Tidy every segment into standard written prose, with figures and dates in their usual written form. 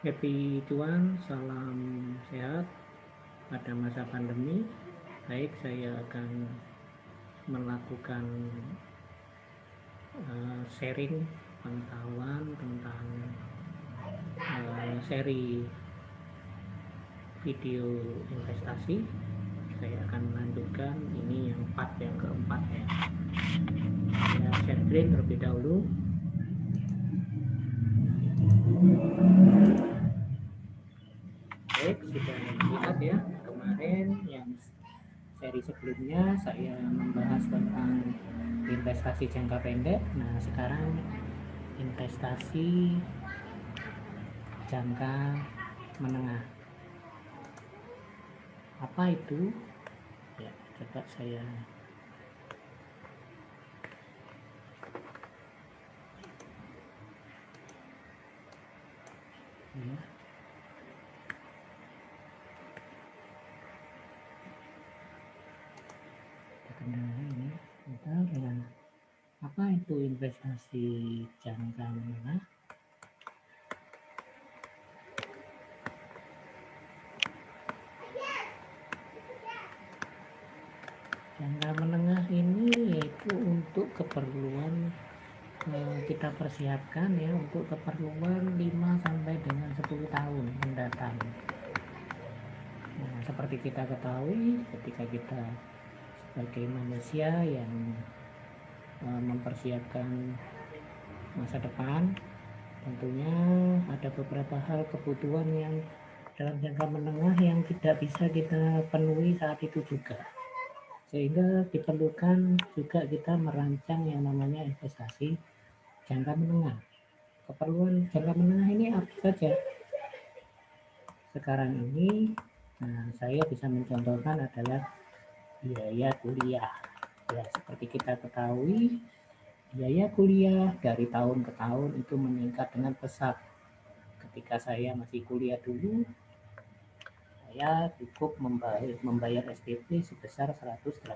Happy cuan, salam sehat pada masa pandemi. Baik, saya akan melakukan sharing pengetahuan tentang seri video investasi. Saya akan melanjutkan ini yang keempat ya. Saya share screen terlebih dahulu. Baik, sudah lihat ya kemarin yang seri sebelumnya saya membahas tentang investasi jangka pendek. Nah, sekarang investasi jangka menengah. Apa itu? Ya, coba saya ya. Kendala ini. Bentar ya. Apa itu investasi jangka menengah? Jangka menengah ini yaitu untuk keperluan kita persiapkan ya untuk keperluan 5 sampai dengan 10 tahun mendatang. Nah, seperti kita ketahui ketika kita sebagai manusia yang mempersiapkan masa depan, tentunya ada beberapa hal kebutuhan yang dalam jangka menengah yang tidak bisa kita penuhi saat itu juga, sehingga diperlukan juga kita merancang yang namanya investasi jangka menengah. Keperluan jangka menengah ini apa saja? Sekarang ini saya bisa mencontohkan adalah biaya kuliah. Ya, seperti kita ketahui, biaya kuliah dari tahun ke tahun itu meningkat dengan pesat. Ketika saya masih kuliah dulu, saya cukup membayar SPP sebesar 180.000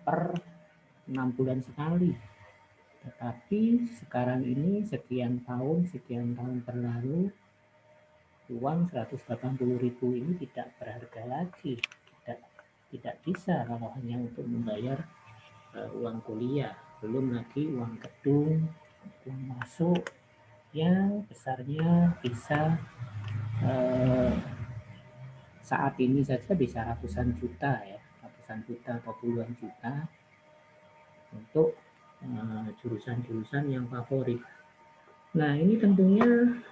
per 6 bulan sekali. Tetapi sekarang ini sekian tahun berlalu, uang 180.000 ini tidak berharga lagi. Tidak bisa kalau hanya untuk membayar uang kuliah, belum lagi uang gedung, uang masuk yang besarnya bisa saat ini saja bisa ratusan juta ya, ratusan juta atau puluhan juta untuk jurusan-jurusan yang favorit. Nah, ini tentunya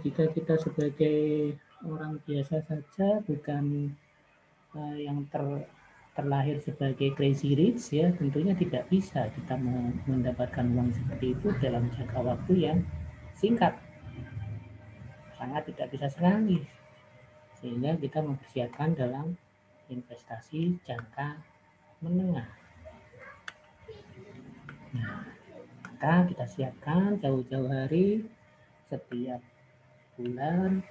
jika kita sebagai orang biasa saja, bukan yang terlahir sebagai crazy rich ya, tentunya tidak bisa kita mendapatkan uang seperti itu dalam jangka waktu yang singkat, sangat tidak bisa sekali, sehingga kita mempersiapkan dalam investasi jangka menengah. Nah, maka kita siapkan jauh-jauh hari, setiap bulan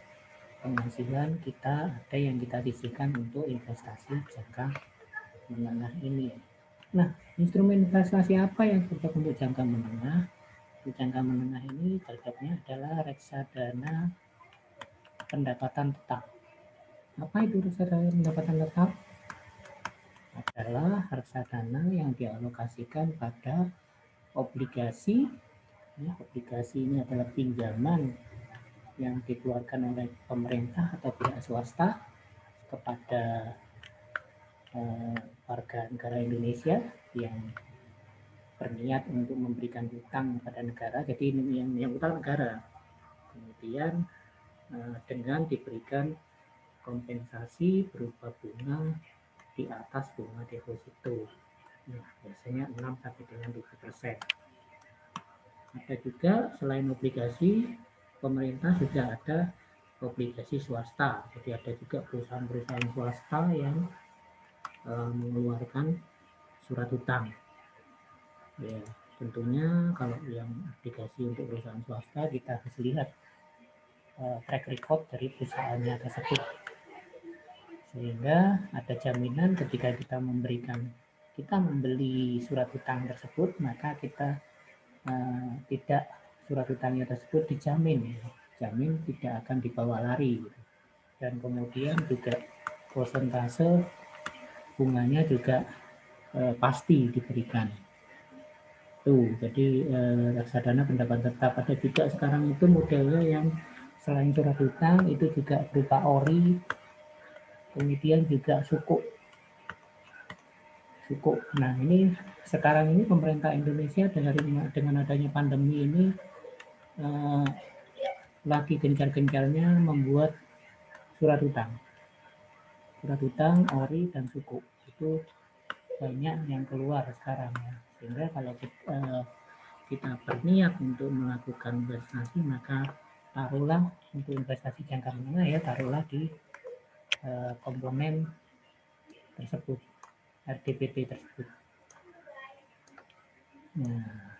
penghasilan kita ada yang kita sisihkan untuk investasi jangka menengah ini. Nah, instrumen investasi apa yang cocok untuk jangka menengah? Untuk jangka menengah ini cocoknya adalah reksadana pendapatan tetap. Apa itu reksadana pendapatan tetap? Adalah reksadana yang dialokasikan pada obligasi. Ya, obligasi ini adalah pinjaman yang dikeluarkan oleh pemerintah atau pihak swasta kepada warga negara Indonesia yang berniat untuk memberikan hutang pada negara. Jadi ini yang utang negara. Kemudian dengan diberikan kompensasi berupa bunga di atas bunga deposito. Nah, biasanya 6 sampai dengan 7%. Ada juga selain obligasi pemerintah juga ada obligasi swasta. Jadi ada juga perusahaan-perusahaan swasta yang mengeluarkan surat hutang. Ya, tentunya kalau yang obligasi untuk perusahaan swasta kita harus lihat track record dari perusahaannya tersebut, sehingga ada jaminan ketika kita membeli surat hutang tersebut, maka kita tidak surat utangnya tersebut dijamin, jamin tidak akan dibawa lari. Dan kemudian juga persentase bunganya juga pasti diberikan. Tuh, jadi reksadana pendapatan tetap. Ada juga sekarang itu modelnya yang selain surat utang itu juga berupa ori, kemudian juga sukuk. Nah, ini sekarang ini pemerintah Indonesia dengan adanya pandemi ini lagi gencar-gencarnya membuat surat utang, ori dan suku. Itu banyak yang keluar sekarang ya. Sehingga kalau kita berniat untuk melakukan investasi, maka taruhlah untuk investasi jangka menengah ya, taruhlah di komponen tersebut, RTPT tersebut. Nah,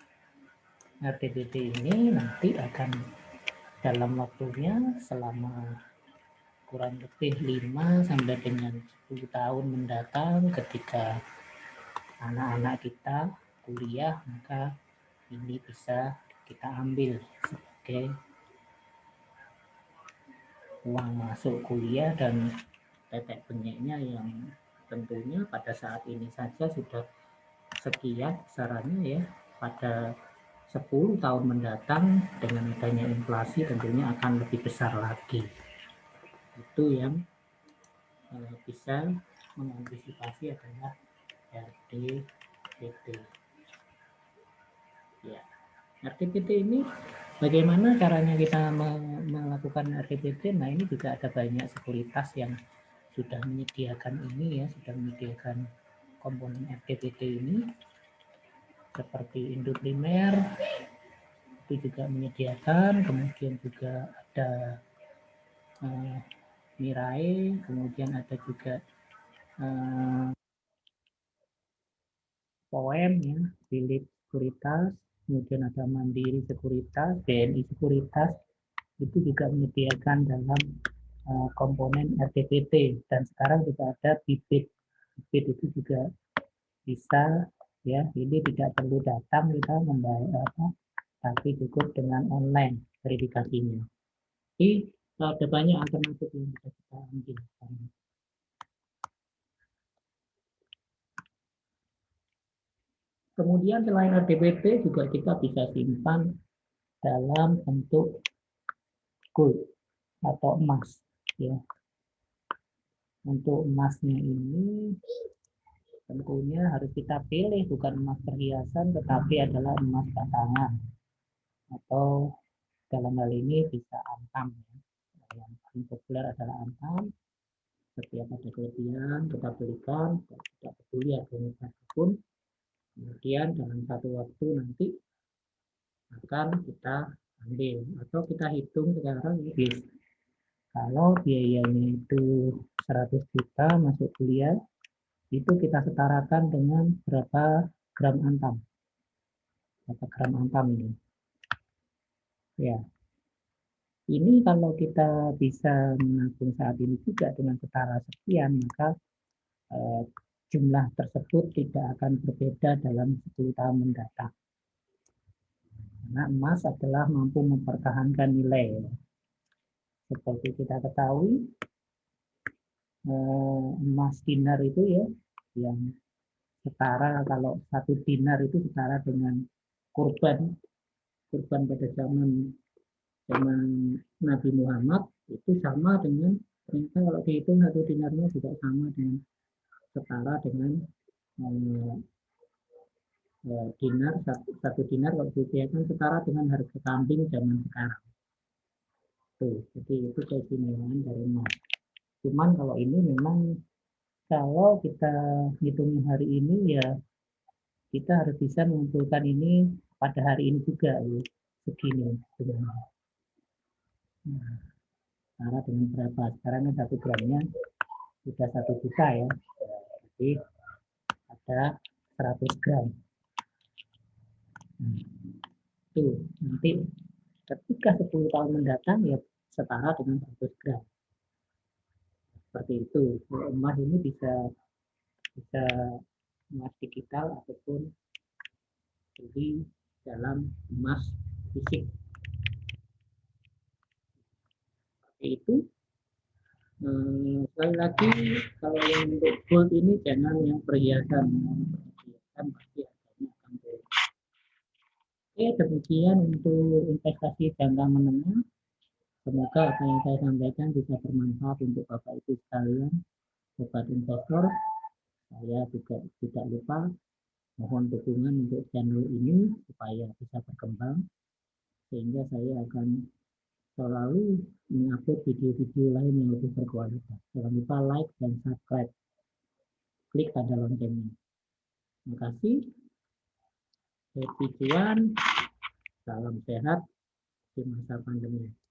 RTPT ini nanti akan dalam waktunya selama kurang lebih 5 sampai dengan 10 tahun mendatang, ketika anak-anak kita kuliah, maka ini bisa kita ambil sebagai uang masuk kuliah dan tetek bengeknya yang tentunya pada saat ini saja sudah sekian besarannya ya. Pada 10 tahun mendatang dengan adanya inflasi tentunya akan lebih besar lagi. Itu yang bisa mengantisipasi adalah RTPT. Ya, RTPT ini bagaimana caranya kita melakukan RTPT? Nah, ini juga ada banyak sekuritas yang sudah menyediakan ini ya, sudah menyediakan komponen RTPT ini, seperti Indoprimer itu juga menyediakan, kemudian juga ada Mirai, kemudian ada juga Poem ya, Philip Sekuritas, kemudian ada Mandiri Sekuritas, BNI Sekuritas, itu juga menyediakan dalam komponen RTPT, dan sekarang juga ada Bibit. Bibit itu juga bisa ya, ini tidak perlu datang kita membayar tapi cukup dengan online verifikasinya. Jadi ada banyak alternatif yang bisa kita ambil. Kemudian selain RTPT juga kita bisa simpan dalam bentuk gold atau emas ya. Untuk emasnya ini tentunya harus kita pilih bukan emas perhiasan tetapi adalah emas batangan, atau dalam hal ini bisa antam ya. Yang paling populer adalah antam. Setiap ada kelebihan kita belikan, tidak peduli harganya berapapun. Kemudian dalam satu waktu nanti akan kita ambil atau kita hitung sekarang bis. Kalau biayanya itu 100 juta masuk kuliah, itu kita setarakan dengan berapa gram antam. Berapa gram antam ini. Ya. Ini kalau kita bisa menabung saat ini juga dengan setara sekian, maka jumlah tersebut tidak akan berbeda dalam 10 tahun mendatang. Karena emas adalah mampu mempertahankan nilai. Seperti kita ketahui, emas dinar itu ya, yang setara, kalau 1 dinar itu setara dengan kurban pada zaman Nabi Muhammad, itu sama dengan, ternyata kalau dihitung 1 dinarnya juga sama dengan, setara dengan dinar, satu dinar kalau dihitung setara dengan harga kambing zaman sekarang. Tuh, jadi itu keistimewaan dari emas. Cuman kalau ini memang kalau kita hitungin hari ini ya, kita harus bisa mengumpulkan ini pada hari ini juga ya, segini. Nah, setara dengan berapa? Sekarang 1 gramnya sudah 1 juta ya. Jadi ada 100 gram. Tuh, nanti ketika 10 tahun mendatang ya setara dengan 100 gram. Seperti itu. Emas ini bisa emas digital ataupun beli dalam emas fisik. Seperti itu. Sekali lagi, kalau yang untuk gold ini jangan yang perhiasan. Perhiasan pasti harganya akan turun. Oke, demikian untuk investasi jangka menengah. Semoga apa yang saya sampaikan bisa bermanfaat untuk Bapak Ibu sekalian, sobat investor. Saya juga tidak lupa mohon dukungan untuk channel ini supaya bisa berkembang, sehingga saya akan selalu mengupload video-video lain yang lebih berkualitas. Jangan lupa like dan subscribe. Klik tanda loncengnya. Terima kasih. Happy cuan. Salam sehat di masa pandemi.